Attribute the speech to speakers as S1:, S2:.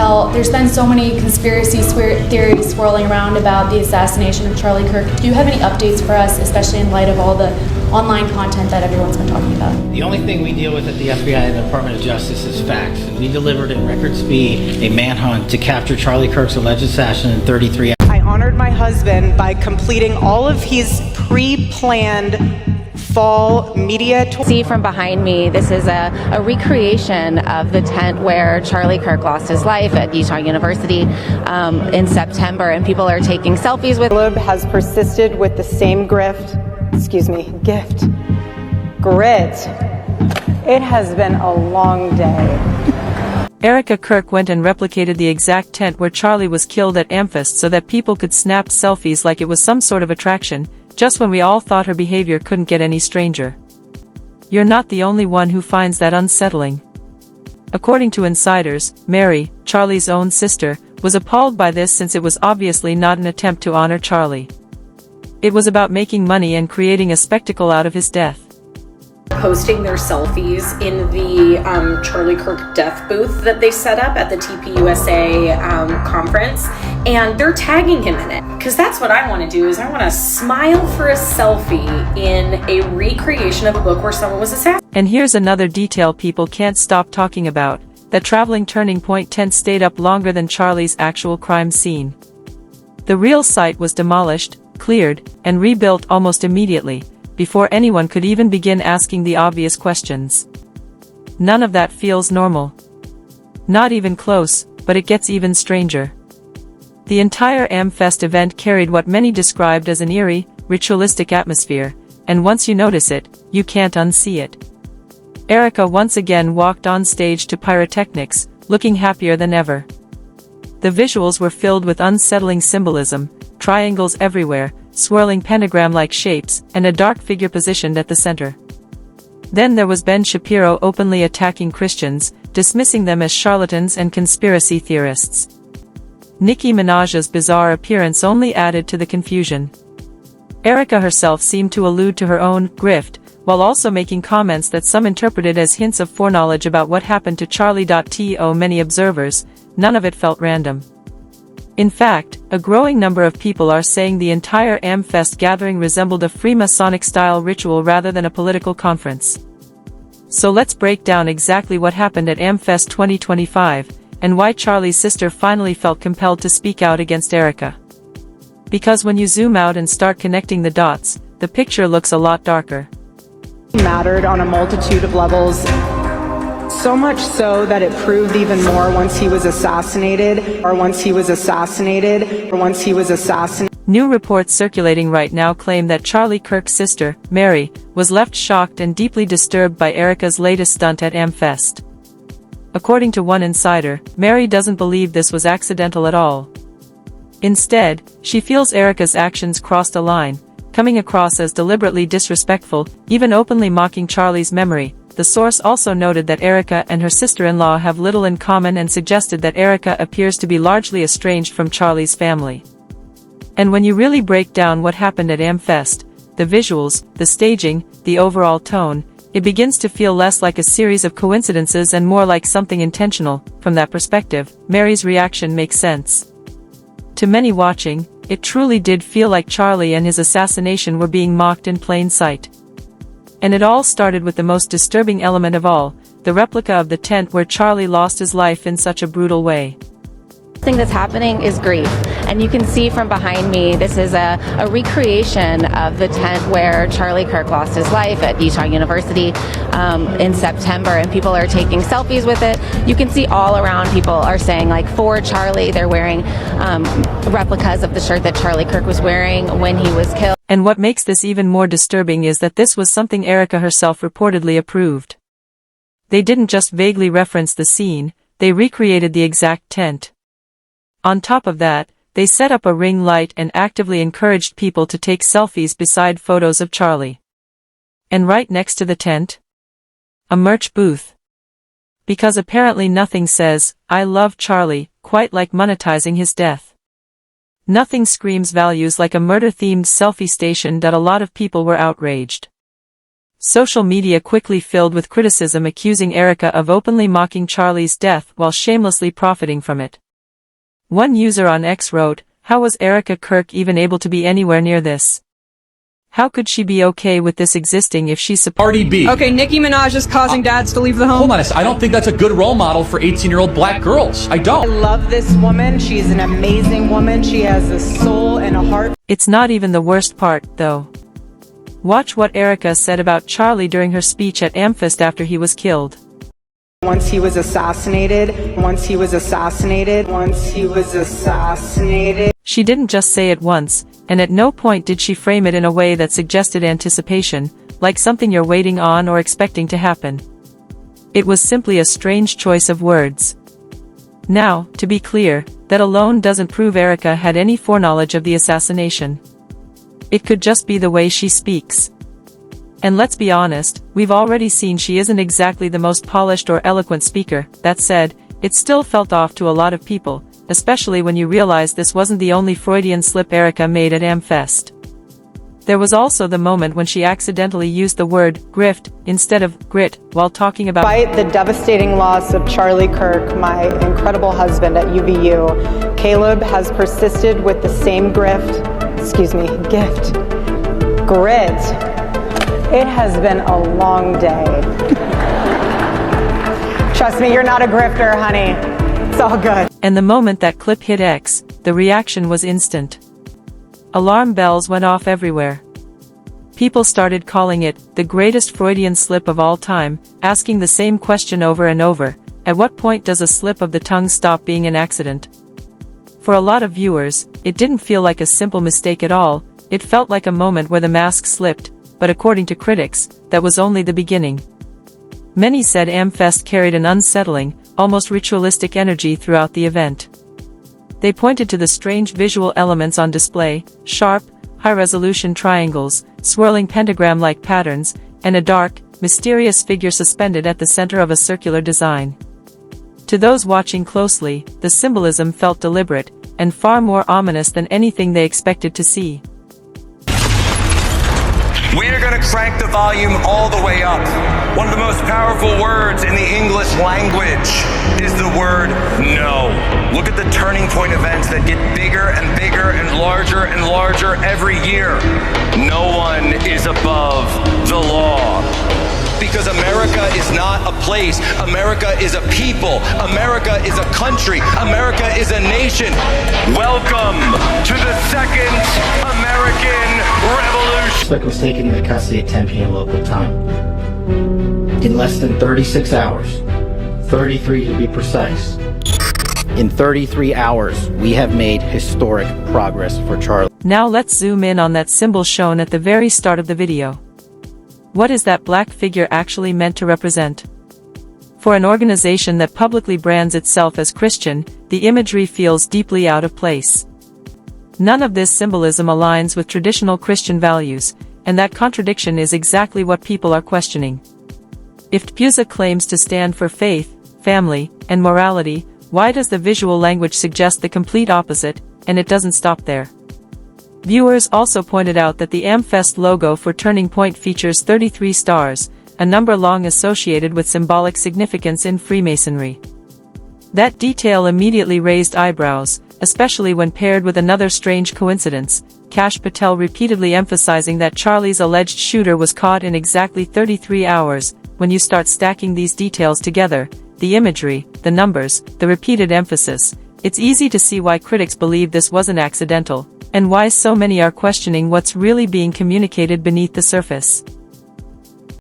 S1: tell, there's been so many conspiracy theories swirling around about the assassination of Charlie Kirk. Do you have any updates for us, especially in light of all the online content that everyone's been talking about?
S2: The only thing we deal with at the FBI and the Department of Justice is facts. We delivered in record speed a manhunt to capture Charlie Kirk's alleged assassin in 33 hours.
S3: I honored my husband by completing all of his pre-planned fall media tour.
S4: See from behind me, this is a recreation of the tent where Charlie Kirk lost his life at Utah University in September, and people are taking selfies with.
S3: Caleb has persisted with the same gift. Grit. It has been a long day.
S5: Erika Kirk went and replicated the exact tent where Charlie was killed at Amfest so that people could snap selfies like it was some sort of attraction, just when we all thought her behavior couldn't get any stranger. You're not the only one who finds that unsettling. According to insiders, Mary, Charlie's own sister, was appalled by this since it was obviously not an attempt to honor Charlie. It was about making money and creating a spectacle out of his death.
S6: Posting their selfies in the Charlie Kirk death booth that they set up at the TPUSA conference, and they're tagging him in it. Because that's what I want to do, is I want to smile for a selfie in a recreation of a book where someone was assassinated.
S5: And here's another detail people can't stop talking about: that traveling Turning Point tent stayed up longer than Charlie's actual crime scene. The real site was demolished, cleared, and rebuilt almost immediately, before anyone could even begin asking the obvious questions. None of that feels normal. Not even close, but it gets even stranger. The entire Amfest event carried what many described as an eerie, ritualistic atmosphere, and once you notice it, you can't unsee it. Erika once again walked on stage to pyrotechnics, looking happier than ever. The visuals were filled with unsettling symbolism, triangles everywhere, swirling pentagram-like shapes, and a dark figure positioned at the center. Then there was Ben Shapiro openly attacking Christians, dismissing them as charlatans and conspiracy theorists. Nicki Minaj's bizarre appearance only added to the confusion. Erika herself seemed to allude to her own grift, while also making comments that some interpreted as hints of foreknowledge about what happened to Charlie. To many observers, none of it felt random. In fact, a growing number of people are saying the entire Amfest gathering resembled a Freemasonic-style ritual rather than a political conference. So let's break down exactly what happened at Amfest 2025, and why Charlie's sister finally felt compelled to speak out against Erika. Because when you zoom out and start connecting the dots, the picture looks a lot darker.
S3: Mattered on a multitude of levels. So much so that it proved even more once he was assassinated.
S5: New reports circulating right now claim that Charlie Kirk's sister, Mary, was left shocked and deeply disturbed by Erika's latest stunt at Amfest. According to one insider, Mary doesn't believe this was accidental at all. Instead, she feels Erika's actions crossed a line, coming across as deliberately disrespectful, even openly mocking Charlie's memory. The source also noted that Erika and her sister-in-law have little in common and suggested that Erika appears to be largely estranged from Charlie's family. And when you really break down what happened at Amfest, the visuals, the staging, the overall tone, it begins to feel less like a series of coincidences and more like something intentional. From that perspective, Mary's reaction makes sense. To many watching, it truly did feel like Charlie and his assassination were being mocked in plain sight. And it all started with the most disturbing element of all, the replica of the tent where Charlie lost his life in such a brutal way.
S4: The thing that's happening is grief, and you can see from behind me, this is a recreation of the tent where Charlie Kirk lost his life at Utah University in September, and people are taking selfies with it. You can see all around people are saying, like, for Charlie. They're wearing replicas of the shirt that Charlie Kirk was wearing when he was killed.
S5: And what makes this even more disturbing is that this was something Erika herself reportedly approved. They didn't just vaguely reference the scene, they recreated the exact tent. On top of that, they set up a ring light and actively encouraged people to take selfies beside photos of Charlie. And right next to the tent? A merch booth. Because apparently nothing says, "I love Charlie," quite like monetizing his death. Nothing screams values like a murder-themed selfie station that a lot of people were outraged. Social media quickly filled with criticism accusing Erika of openly mocking Charlie's death while shamelessly profiting from it. One user on X wrote, "How was Erika Kirk even able to be anywhere near this? How could she be okay with this existing if she's
S7: Cardi B.
S3: Okay, Nicki Minaj is causing dads to leave the home.
S7: Hold on a second. I don't think that's a good role model for 18-year-old black girls. I
S3: I
S7: don't.
S3: love this woman. She's an amazing woman. She has a soul and a heart.
S5: It's not even the worst part, though. Watch what Erika said about Charlie during her speech at Amfest after he was killed.
S3: Once he was assassinated, once he was assassinated, once he was assassinated.
S5: She didn't just say it once, and at no point did she frame it in a way that suggested anticipation, like something you're waiting on or expecting to happen. It was simply a strange choice of words. Now, to be clear, that alone doesn't prove Erika had any foreknowledge of the assassination. It could just be the way she speaks. And let's be honest, we've already seen she isn't exactly the most polished or eloquent speaker. That said, it still felt off to a lot of people, especially when you realize this wasn't the only Freudian slip Erika made at Amfest. There was also the moment when she accidentally used the word grift instead of grit while talking about
S3: Despite the devastating loss of Charlie Kirk, my incredible husband at UVU, Caleb has persisted with the same gift. Grit. It has been a long day. Trust me, you're not a grifter, honey. It's all good.
S5: And the moment that clip hit X, the reaction was instant. Alarm bells went off everywhere. People started calling it the greatest Freudian slip of all time, asking the same question over and over: at what point does a slip of the tongue stop being an accident? For a lot of viewers, it didn't feel like a simple mistake at all. It felt like a moment where the mask slipped, but according to critics, that was only the beginning. Many said Amfest carried an unsettling, almost ritualistic energy throughout the event. They pointed to the strange visual elements on display: sharp, high-resolution triangles, swirling pentagram-like patterns, and a dark, mysterious figure suspended at the center of a circular design. To those watching closely, the symbolism felt deliberate, and far more ominous than anything they expected to see.
S8: We are going to crank the volume all the way up. One of the most powerful words in the English language is the word no. Look at the turning point events that get bigger and bigger and larger every year. No one is above the law. Because America is not a place. America is a people. America is a country. America is a nation. Welcome to the second American Revolution.
S2: Suspect was taken into custody at 10 p.m. local time. In less than 36 hours, 33 to be precise. In 33 hours, we have made historic progress for Charlie.
S5: Now let's zoom in on that symbol shown at the very start of the video. What is that black figure actually meant to represent? For an organization that publicly brands itself as Christian, the imagery feels deeply out of place. None of this symbolism aligns with traditional Christian values, and that contradiction is exactly what people are questioning. If TPUSA claims to stand for faith, family, and morality, why does the visual language suggest the complete opposite? And it doesn't stop there. Viewers also pointed out that the Amfest logo for Turning Point features 33 stars, a number long associated with symbolic significance in Freemasonry. That detail immediately raised eyebrows, especially when paired with another strange coincidence: Kash Patel repeatedly emphasizing that Charlie's alleged shooter was caught in exactly 33 hours. When you start stacking these details together, the imagery, the numbers, the repeated emphasis, it's easy to see why critics believe this wasn't accidental, and why so many are questioning what's really being communicated beneath the surface.